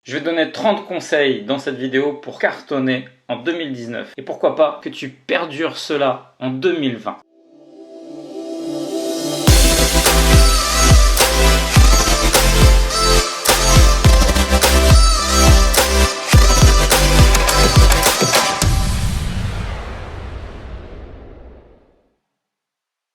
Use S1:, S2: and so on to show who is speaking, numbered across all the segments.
S1: Je vais te donner 30 conseils dans cette vidéo pour cartonner en 2019. Et pourquoi pas que tu perdures cela en 2020.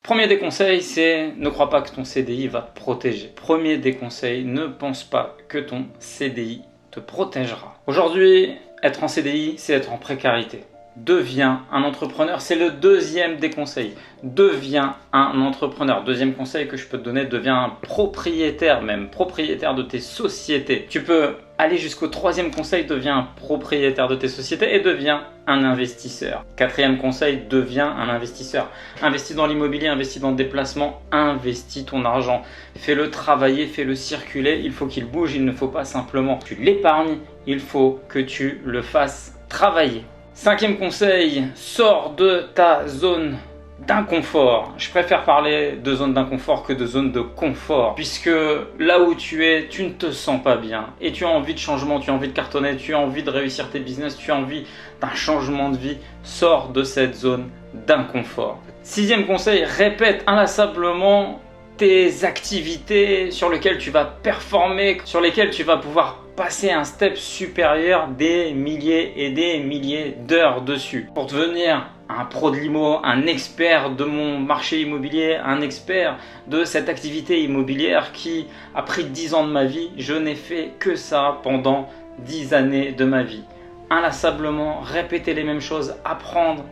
S1: Premier des conseils, c'est ne crois pas que ton CDI va te protéger. Premier des conseils, ne pense pas que ton CDI te protégera. Aujourd'hui, être en CDI, c'est être en précarité. Deviens un entrepreneur, c'est le deuxième des conseils. Deviens un entrepreneur. Deuxième conseil que je peux te donner, deviens un propriétaire même, propriétaire de tes sociétés. Tu peux aller jusqu'au troisième conseil, deviens un propriétaire de tes sociétés et deviens un investisseur. Quatrième conseil, deviens un investisseur. Investis dans l'immobilier, investis dans le déplacement, investis ton argent. Fais-le travailler, fais-le circuler, il faut qu'il bouge, il ne faut pas simplement que tu l'épargnes, il faut que tu le fasses travailler. Cinquième conseil, sors de ta zone d'inconfort. Je préfère parler de zone d'inconfort que de zone de confort, puisque là où tu es, tu ne te sens pas bien et tu as envie de changement, tu as envie de cartonner, tu as envie de réussir tes business, tu as envie d'un changement de vie. Sors de cette zone d'inconfort. Sixième conseil, répète inlassablement tes activités sur lesquelles tu vas performer, sur lesquelles tu vas pouvoir passer un step supérieur, des milliers et des milliers d'heures dessus. Pour devenir un pro de l'IMO, un expert de mon marché immobilier, un expert de cette activité immobilière qui a pris 10 ans de ma vie, je n'ai fait que ça pendant 10 années de ma vie. Inlassablement, répéter les mêmes choses, apprendre,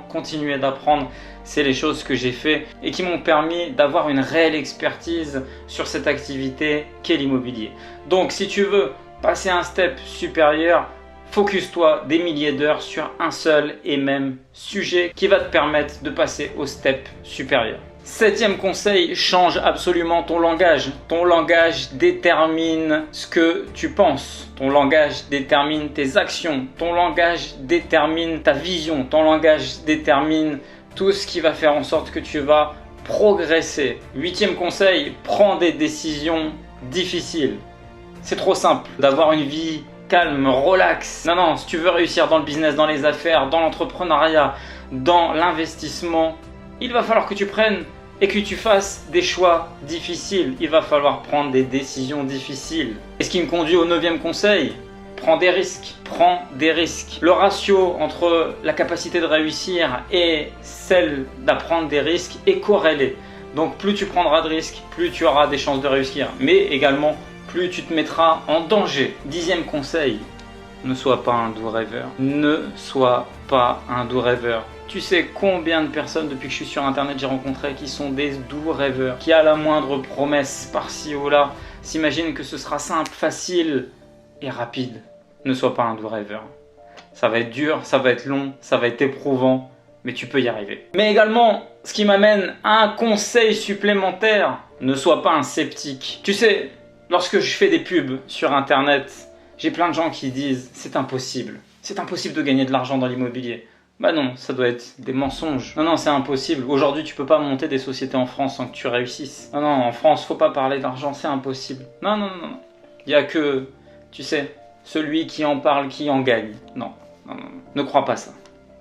S1: continuer d'apprendre. C'est les choses que j'ai fait et qui m'ont permis d'avoir une réelle expertise sur cette activité qu'est l'immobilier. Donc si tu veux passer un step supérieur, focus-toi des milliers d'heures sur un seul et même sujet qui va te permettre de passer au step supérieur. Septième conseil, change absolument ton langage. Ton langage détermine ce que tu penses. Ton langage détermine tes actions. Ton langage détermine ta vision. Ton langage détermine tout ce qui va faire en sorte que tu vas progresser. Huitième conseil, prends des décisions difficiles. C'est trop simple d'avoir une vie calme, relax. Non, si tu veux réussir dans le business, dans les affaires, dans l'entrepreneuriat, dans l'investissement, il va falloir que tu prennes et que tu fasses des choix difficiles. Il va falloir prendre des décisions difficiles. Et ce qui me conduit au 9e conseil, prends des risques. Prends des risques. Le ratio entre la capacité de réussir et celle d'apprendre des risques est corrélé. Donc plus tu prendras de risques, plus tu auras des chances de réussir. Mais également, plus tu te mettras en danger. 10e conseil, ne sois pas un doux rêveur. Ne sois pas un doux rêveur. Tu sais combien de personnes depuis que je suis sur internet j'ai rencontré qui sont des doux rêveurs, qui à la moindre promesse par-ci ou là s'imaginent que ce sera simple, facile et rapide. Ne sois pas un doux rêveur. Ça va être dur, ça va être long, ça va être éprouvant, mais tu peux y arriver. Mais également, ce qui m'amène à un conseil supplémentaire, ne sois pas un sceptique. Tu sais, lorsque je fais des pubs sur internet, j'ai plein de gens qui disent c'est impossible de gagner de l'argent dans l'immobilier. Bah non, ça doit être des mensonges. Non, c'est impossible. Aujourd'hui, tu peux pas monter des sociétés en France sans que tu réussisses. Non, en France, faut pas parler d'argent, c'est impossible. Non. Il y a que, tu sais, celui qui en parle, qui en gagne. Non. Ne crois pas ça.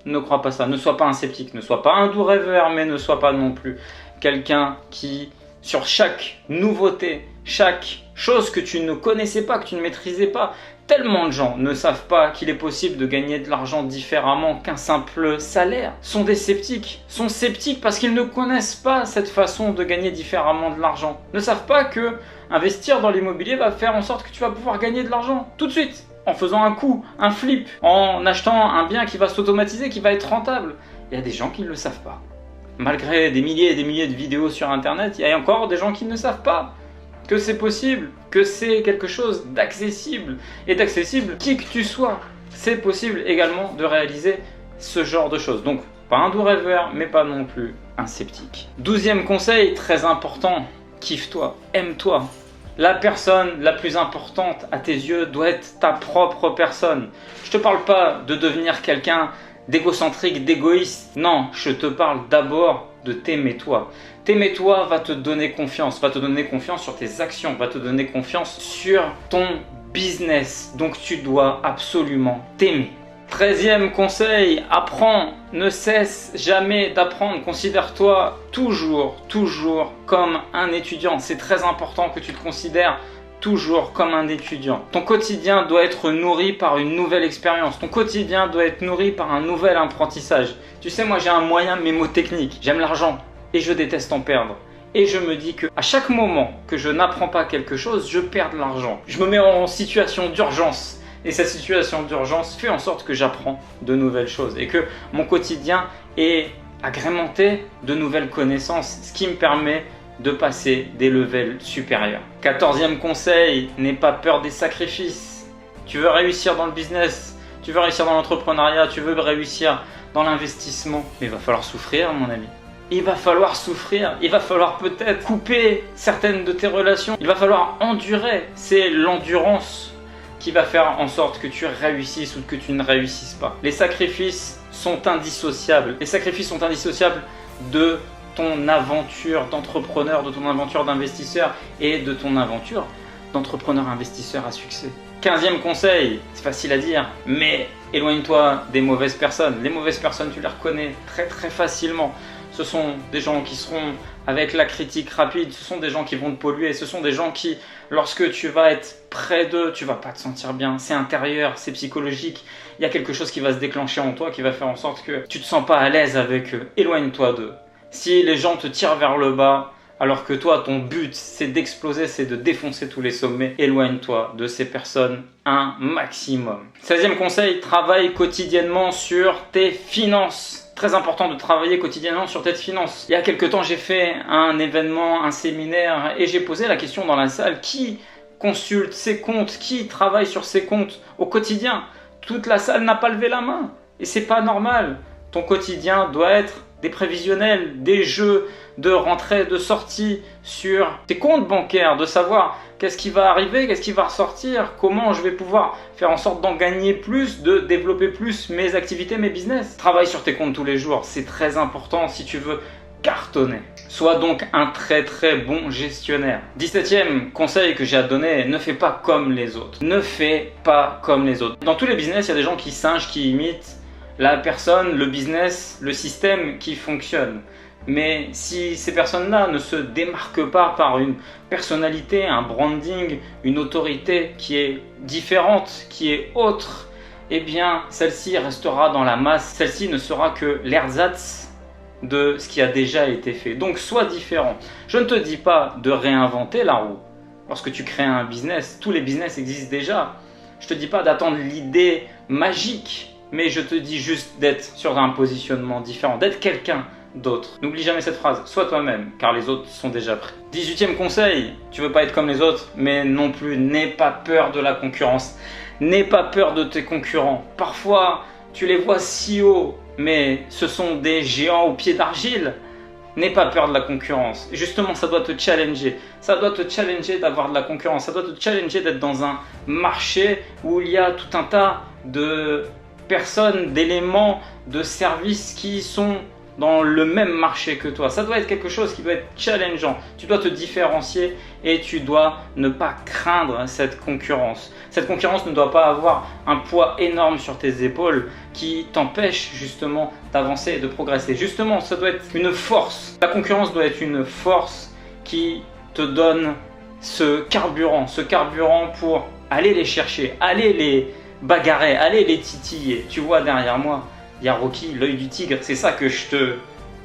S1: Ne crois pas ça. Ne sois pas un sceptique. Ne sois pas un doux rêveur, mais ne sois pas non plus quelqu'un qui, sur chaque nouveauté, chaque chose que tu ne connaissais pas, que tu ne maîtrisais pas, tellement de gens ne savent pas qu'il est possible de gagner de l'argent différemment qu'un simple salaire. Sont des sceptiques. Sont sceptiques parce qu'ils ne connaissent pas cette façon de gagner différemment de l'argent. Ne savent pas que investir dans l'immobilier va faire en sorte que tu vas pouvoir gagner de l'argent tout de suite. En faisant un coup, un flip, en achetant un bien qui va s'automatiser, qui va être rentable. Il y a des gens qui ne le savent pas. Malgré des milliers et des milliers de vidéos sur internet, il y a encore des gens qui ne savent pas que c'est possible, que c'est quelque chose d'accessible. Et d'accessible, qui que tu sois, c'est possible également de réaliser ce genre de choses. Donc, pas un doux rêveur, mais pas non plus un sceptique. 12e conseil, très important, kiffe-toi, aime-toi. La personne la plus importante à tes yeux doit être ta propre personne. Je te parle pas de devenir quelqu'un d'égocentrique, d'égoïste. Non, je te parle d'abord de t'aimer toi. T'aimer toi va te donner confiance sur tes actions, va te donner confiance sur ton business, donc tu dois absolument t'aimer. 13e conseil, apprends, ne cesse jamais d'apprendre. Considère-toi toujours comme un étudiant. C'est très important que tu te considères toujours comme un étudiant. Ton quotidien doit être nourri par une nouvelle expérience. Ton quotidien doit être nourri par un nouvel apprentissage. Tu sais, moi j'ai un moyen mémotechnique. J'aime l'argent et je déteste en perdre. Et je me dis que à chaque moment que je n'apprends pas quelque chose, je perds de l'argent. Je me mets en situation d'urgence. Et cette situation d'urgence fait en sorte que j'apprends de nouvelles choses et que mon quotidien est agrémenté de nouvelles connaissances, ce qui me permet de passer des levels supérieurs. 14e conseil, n'aie pas peur des sacrifices. Tu veux réussir dans le business, tu veux réussir dans l'entrepreneuriat, tu veux réussir dans l'investissement, mais il va falloir souffrir, mon ami. Il va falloir souffrir, il va falloir peut-être couper certaines de tes relations, il va falloir endurer. C'est l'endurance qui va faire en sorte que tu réussisses ou que tu ne réussisses pas. Les sacrifices sont indissociables. Les sacrifices sont indissociables de ton aventure d'entrepreneur, de ton aventure d'investisseur et de ton aventure d'entrepreneur-investisseur à succès. 15e conseil, c'est facile à dire, mais éloigne-toi des mauvaises personnes. Les mauvaises personnes, tu les reconnais très facilement. Ce sont des gens qui seront avec la critique rapide, ce sont des gens qui vont te polluer, ce sont des gens qui, lorsque tu vas être près d'eux, tu vas pas te sentir bien. C'est intérieur, c'est psychologique. Il y a quelque chose qui va se déclencher en toi, qui va faire en sorte que tu te sens pas à l'aise avec eux. Éloigne-toi d'eux. Si les gens te tirent vers le bas, alors que toi, ton but, c'est d'exploser, c'est de défoncer tous les sommets, éloigne-toi de ces personnes un maximum. 16e conseil, travaille quotidiennement sur tes finances. Très important de travailler quotidiennement sur tes finances. Il y a quelques temps, j'ai fait un événement, un séminaire, et j'ai posé la question dans la salle, qui consulte ses comptes, qui travaille sur ses comptes au quotidien? Toute la salle n'a pas levé la main, et c'est pas normal. Ton quotidien doit être des prévisionnels, des jeux de rentrée, de sortie sur tes comptes bancaires, de savoir qu'est-ce qui va arriver, qu'est-ce qui va ressortir, comment je vais pouvoir faire en sorte d'en gagner plus, de développer plus mes activités, mes business. Travaille sur tes comptes tous les jours, c'est très important si tu veux cartonner. Sois donc un très bon gestionnaire. 17e conseil que j'ai à te donner, ne fais pas comme les autres. Ne fais pas comme les autres. Dans tous les business, il y a des gens qui singent, qui imitent la personne, le business, le système qui fonctionne. Mais si ces personnes-là ne se démarquent pas par une personnalité, un branding, une autorité qui est différente, qui est autre, eh bien celle-ci restera dans la masse. Celle-ci ne sera que l'ersatz de ce qui a déjà été fait. Donc sois différent. Je ne te dis pas de réinventer la roue. Lorsque tu crées un business, tous les business existent déjà. Je ne te dis pas d'attendre l'idée magique. Mais je te dis juste d'être sur un positionnement différent, d'être quelqu'un d'autre. N'oublie jamais cette phrase, sois toi-même, car les autres sont déjà prêts. 18e conseil, tu veux pas être comme les autres, mais non plus, n'aie pas peur de la concurrence. N'aie pas peur de tes concurrents. Parfois, tu les vois si haut, mais ce sont des géants au pied d'argile. N'aie pas peur de la concurrence. Justement, ça doit te challenger. Ça doit te challenger d'avoir de la concurrence. Ça doit te challenger d'être dans un marché où il y a tout un tas de personnes, d'éléments, de services qui sont dans le même marché que toi. Ça doit être quelque chose qui doit être challengeant. Tu dois te différencier et tu dois ne pas craindre cette concurrence. Cette concurrence ne doit pas avoir un poids énorme sur tes épaules qui t'empêche justement d'avancer et de progresser. Justement, ça doit être une force. La concurrence doit être une force qui te donne ce carburant pour aller les chercher, aller les bagarrer, allez les titiller. Tu vois derrière moi, il y a Rocky, l'œil du tigre. C'est ça que je te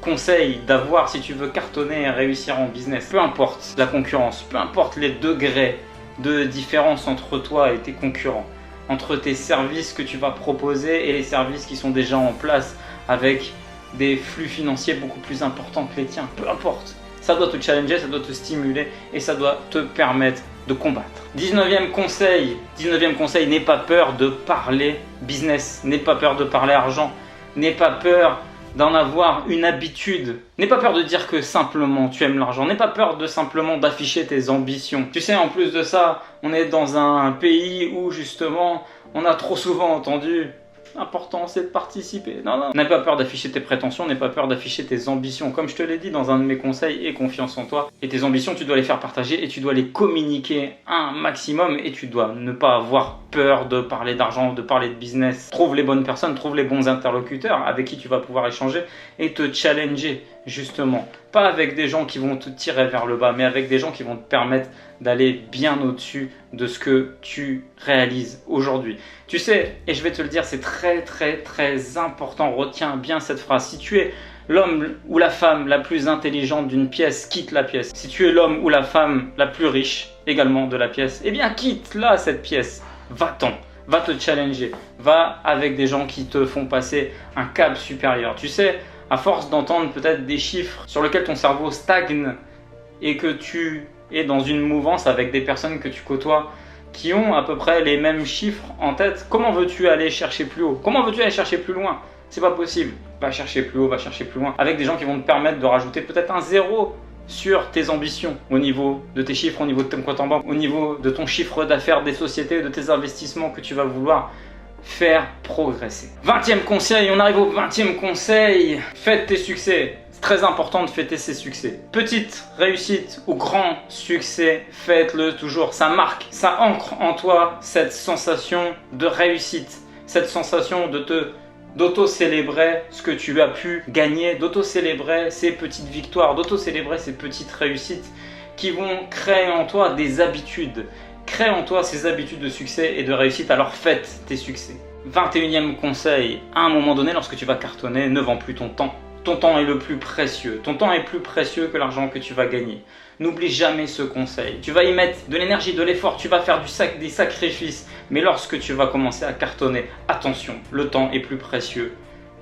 S1: conseille d'avoir si tu veux cartonner et réussir en business. Peu importe la concurrence, peu importe les degrés de différence entre toi et tes concurrents, entre tes services que tu vas proposer et les services qui sont déjà en place avec des flux financiers beaucoup plus importants que les tiens. Peu importe. Ça doit te challenger, ça doit te stimuler et ça doit te permettre de combattre. 19e conseil, n'aie pas peur de parler business, n'aie pas peur de parler argent, n'aie pas peur d'en avoir une habitude, n'aie pas peur de dire que simplement tu aimes l'argent, n'aie pas peur de simplement d'afficher tes ambitions. Tu sais, en plus de ça, on est dans un pays où justement on a trop souvent entendu L'important, c'est de participer. Non, non. N'aie pas peur d'afficher tes prétentions, n'aie pas peur d'afficher tes ambitions. Comme je te l'ai dit dans un de mes conseils, aie confiance en toi. Et tes ambitions, tu dois les faire partager et tu dois les communiquer un maximum. Et tu dois ne pas avoir peur de parler d'argent, de parler de business. Trouve les bonnes personnes, trouve les bons interlocuteurs avec qui tu vas pouvoir échanger et te challenger, justement. Pas avec des gens qui vont te tirer vers le bas, mais avec des gens qui vont te permettre d'aller bien au-dessus de ce que tu réalises aujourd'hui. Tu sais, et je vais te le dire, c'est très très très important, retiens bien cette phrase. Si tu es l'homme ou la femme la plus intelligente d'une pièce, quitte la pièce. Si tu es l'homme ou la femme la plus riche également de la pièce, eh bien quitte-la cette pièce, va-t'en. Va te challenger, va avec des gens qui te font passer un cap supérieur. Tu sais, à force d'entendre peut-être des chiffres sur lesquels ton cerveau stagne et que tu es dans une mouvance avec des personnes que tu côtoies qui ont à peu près les mêmes chiffres en tête, comment veux-tu aller chercher plus haut? Comment veux-tu aller chercher plus loin? C'est pas possible. Va chercher plus haut, va chercher plus loin, avec des gens qui vont te permettre de rajouter peut-être un zéro sur tes ambitions, au niveau de tes chiffres, au niveau de ton compte en banque, au niveau de ton chiffre d'affaires des sociétés, de tes investissements que tu vas vouloir faire progresser. 20e conseil, on arrive au 20e conseil. Fête tes succès. C'est très important de fêter ses succès. Petite réussite ou grand succès, fête-le toujours. Ça marque, ça ancre en toi cette sensation de réussite, cette sensation d'auto-célébrer ce que tu as pu gagner, d'auto-célébrer ces petites victoires, d'auto-célébrer ces petites réussites qui vont créer en toi des habitudes. Crée en toi ces habitudes de succès et de réussite, alors fête tes succès. 21e conseil, à un moment donné, lorsque tu vas cartonner, ne vends plus ton temps. Ton temps est le plus précieux. Ton temps est plus précieux que l'argent que tu vas gagner. N'oublie jamais ce conseil. Tu vas y mettre de l'énergie, de l'effort, tu vas faire des sacrifices. Mais lorsque tu vas commencer à cartonner, attention, le temps est plus précieux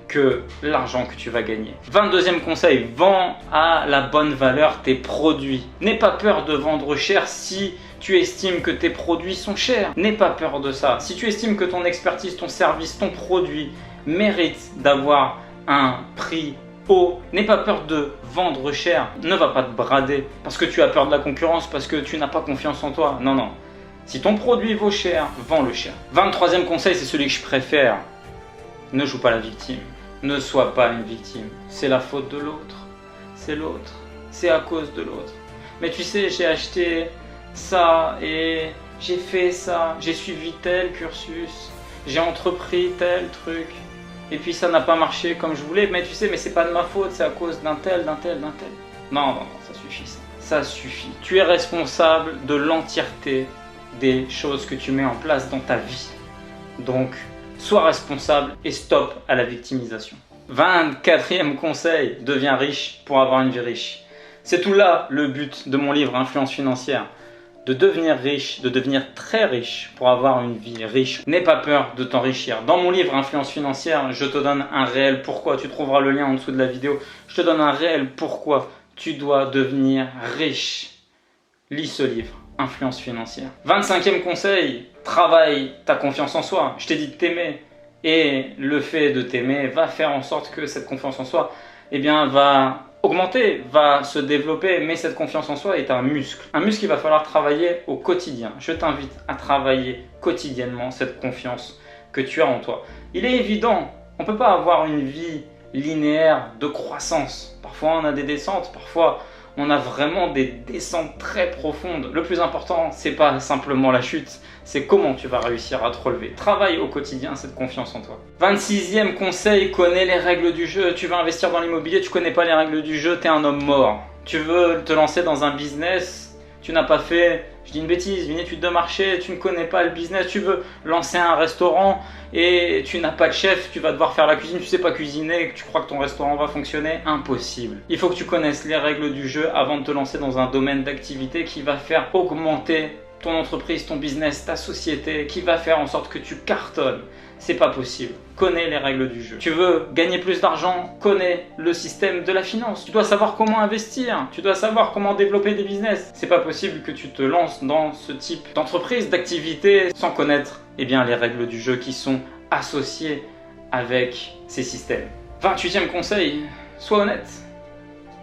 S1: que l'argent que tu vas gagner. 22e conseil, vends à la bonne valeur tes produits. N'aie pas peur de vendre cher si tu estimes que tes produits sont chers. N'aie pas peur de ça. Si tu estimes que ton expertise, ton service, ton produit mérite d'avoir un prix haut, n'aie pas peur de vendre cher. Ne va pas te brader parce que tu as peur de la concurrence, parce que tu n'as pas confiance en toi. Non, non. Si ton produit vaut cher, vends-le cher. 23e conseil, c'est celui que je préfère. Ne joue pas la victime. Ne sois pas une victime. C'est la faute de l'autre. C'est l'autre. C'est à cause de l'autre. Mais tu sais, j'ai acheté ça et j'ai fait ça. J'ai suivi tel cursus. J'ai entrepris tel truc. Et puis ça n'a pas marché comme je voulais. Mais tu sais, mais c'est pas de ma faute. C'est à cause d'un tel, d'un tel, d'un tel. Non, non, non, ça suffit ça. Ça suffit. Tu es responsable de l'entièreté des choses que tu mets en place dans ta vie. Donc, sois responsable et stop à la victimisation. 24e conseil, deviens riche pour avoir une vie riche. C'est tout là le but de mon livre Influence financière. De devenir riche, de devenir très riche pour avoir une vie riche. N'aie pas peur de t'enrichir. Dans mon livre Influence financière, je te donne un réel pourquoi. Tu trouveras le lien en dessous de la vidéo. Je te donne un réel pourquoi tu dois devenir riche. Lis ce livre. Influence financière. 25e conseil, travaille ta confiance en soi. Je t'ai dit de t'aimer et le fait de t'aimer va faire en sorte que cette confiance en soi va augmenter, va se développer, mais cette confiance en soi est un muscle qu'il va falloir travailler au quotidien. Je t'invite à travailler quotidiennement cette confiance que tu as en toi. Il est évident, on ne peut pas avoir une vie linéaire de croissance. Parfois on a des descentes, parfois on a vraiment des descentes très profondes. Le plus important, c'est pas simplement la chute, c'est comment tu vas réussir à te relever. Travaille au quotidien cette confiance en toi. 26e conseil, connais les règles du jeu. Tu veux investir dans l'immobilier, tu connais pas les règles du jeu, tu es un homme mort. Tu veux te lancer dans un business, tu n'as pas fait, je dis une bêtise, une étude de marché, tu ne connais pas le business, tu veux lancer un restaurant et tu n'as pas de chef, tu vas devoir faire la cuisine, tu sais pas cuisiner, tu crois que ton restaurant va fonctionner, impossible. Il faut que tu connaisses les règles du jeu avant de te lancer dans un domaine d'activité qui va faire augmenter ton entreprise, ton business, ta société, qui va faire en sorte que tu cartonnes. C'est pas possible. Connais les règles du jeu. Tu veux gagner plus d'argent, connais le système de la finance. Tu dois savoir comment investir. Tu dois savoir comment développer des business. C'est pas possible que tu te lances dans ce type d'entreprise, d'activité, sans connaître les règles du jeu qui sont associées avec ces systèmes. 28e conseil, sois honnête.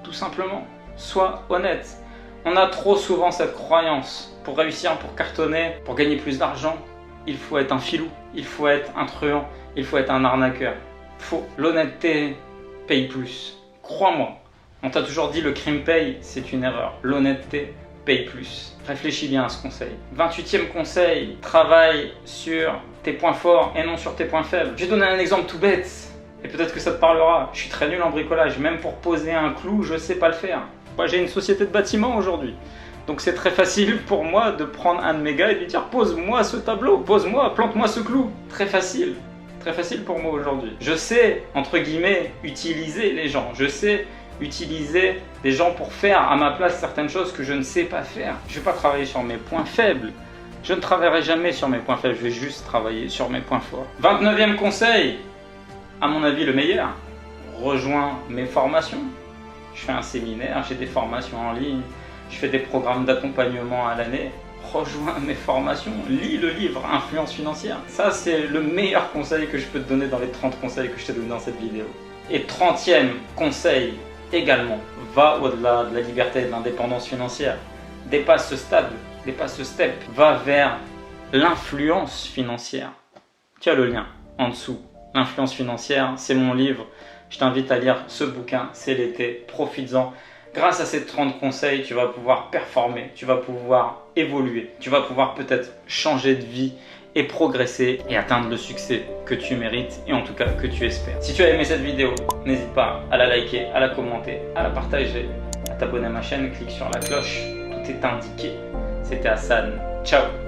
S1: Tout simplement, sois honnête. On a trop souvent cette croyance pour réussir, pour cartonner, pour gagner plus d'argent, il faut être un filou, il faut être un truand, il faut être un arnaqueur. Faux. L'honnêteté paye plus. Crois-moi. On t'a toujours dit le crime paye, c'est une erreur. L'honnêteté paye plus. Réfléchis bien à ce conseil. 28e conseil, travaille sur tes points forts et non sur tes points faibles. Je vais donner un exemple tout bête et peut-être que ça te parlera. Je suis très nul en bricolage, même pour poser un clou, je sais pas le faire. Moi, j'ai une société de bâtiment aujourd'hui. Donc c'est très facile pour moi de prendre un de mes gars et de lui dire pose-moi ce tableau, pose-moi, plante-moi ce clou. Très facile pour moi aujourd'hui. Je sais, entre guillemets, utiliser les gens. Je sais utiliser des gens pour faire à ma place certaines choses que je ne sais pas faire. Je ne vais pas travailler sur mes points faibles. Je ne travaillerai jamais sur mes points faibles, je vais juste travailler sur mes points forts. 29e conseil, à mon avis le meilleur, rejoins mes formations. Je fais un séminaire, j'ai des formations en ligne, je fais des programmes d'accompagnement à l'année. Rejoins mes formations, lis le livre Influence financière. Ça, c'est le meilleur conseil que je peux te donner dans les 30 conseils que je t'ai donné dans cette vidéo. Et 30e conseil également, va au-delà de la liberté et de l'indépendance financière. Dépasse ce stade, dépasse ce step, va vers l'influence financière. Tu as le lien en dessous. L'influence financière, c'est mon livre. Je t'invite à lire ce bouquin, c'est l'été, profites-en. Grâce à ces 30 conseils, tu vas pouvoir performer, tu vas pouvoir évoluer, tu vas pouvoir peut-être changer de vie et progresser et atteindre le succès que tu mérites et en tout cas que tu espères. Si tu as aimé cette vidéo, n'hésite pas à la liker, à la commenter, à la partager, à t'abonner à ma chaîne, clique sur la cloche, tout est indiqué. C'était Hassan, ciao!